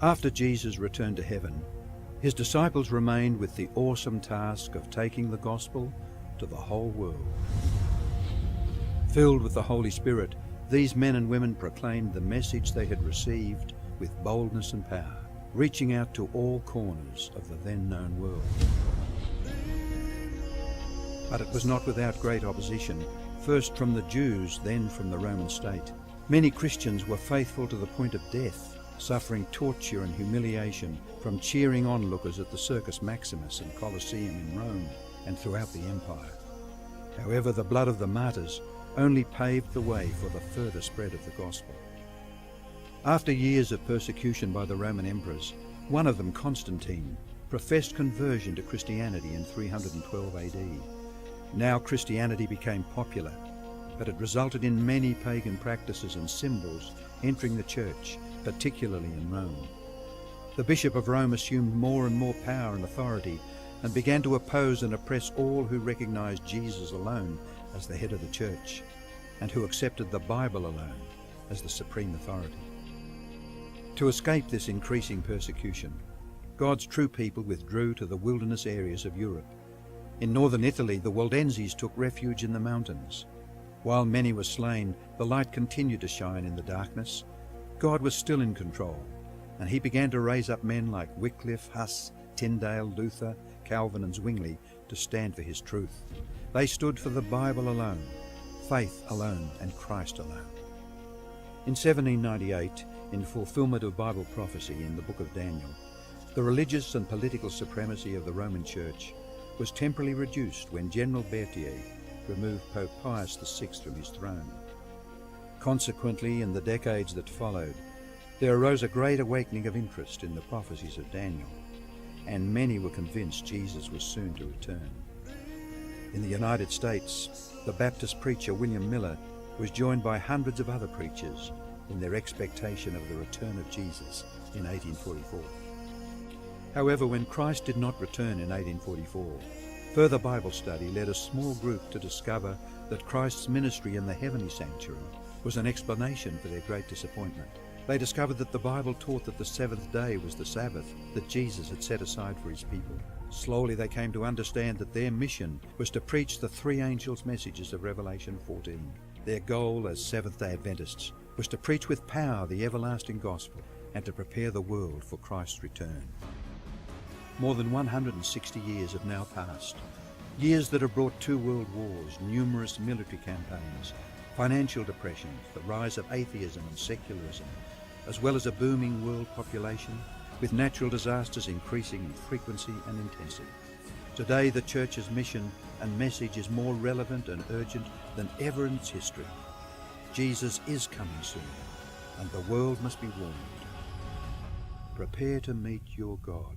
After Jesus returned to heaven, his disciples remained with the awesome task of taking the gospel to the whole world. Filled with the Holy Spirit, these men and women proclaimed the message they had received with boldness and power, reaching out to all corners of the then known world. But it was not without great opposition, first from the Jews, then from the Roman state. Many Christians were faithful to the point of death, suffering torture and humiliation from cheering onlookers at the Circus Maximus and Colosseum in Rome and throughout the empire. However, the blood of the martyrs only paved the way for the further spread of the gospel. After years of persecution by the Roman emperors, one of them, Constantine, professed conversion to Christianity in 312 AD. Now Christianity became popular, but it resulted in many pagan practices and symbols entering the church, particularly in Rome. The Bishop of Rome assumed more and more power and authority and began to oppose and oppress all who recognized Jesus alone as the head of the church and who accepted the Bible alone as the supreme authority. To escape this increasing persecution, God's true people withdrew to the wilderness areas of Europe. In northern Italy, the Waldenses took refuge in the mountains. While many were slain, the light continued to shine in the darkness. God was still in control, and he began to raise up men like Wycliffe, Huss, Tyndale, Luther, Calvin and Zwingli to stand for his truth. They stood for the Bible alone, faith alone, and Christ alone. In 1798, in fulfillment of Bible prophecy in the book of Daniel, the religious and political supremacy of the Roman Church was temporarily reduced when General Berthier removed Pope Pius VI from his throne. Consequently, in the decades that followed, there arose a great awakening of interest in the prophecies of Daniel, and many were convinced Jesus was soon to return. In the United States, the Baptist preacher William Miller was joined by hundreds of other preachers in their expectation of the return of Jesus in 1844. However, when Christ did not return in 1844, further Bible study led a small group to discover that Christ's ministry in the heavenly sanctuary was an explanation for their great disappointment. They discovered that the Bible taught that the seventh day was the Sabbath that Jesus had set aside for his people. Slowly they came to understand that their mission was to preach the three angels' messages of Revelation 14. Their goal as Seventh-day Adventists was to preach with power the everlasting gospel and to prepare the world for Christ's return. More than 160 years have now passed, years that have brought 2 world wars, numerous military campaigns, financial depressions, the rise of atheism and secularism, as well as a booming world population, with natural disasters increasing in frequency and intensity. Today, the Church's mission and message is more relevant and urgent than ever in its history. Jesus is coming soon, and the world must be warned. Prepare to meet your God.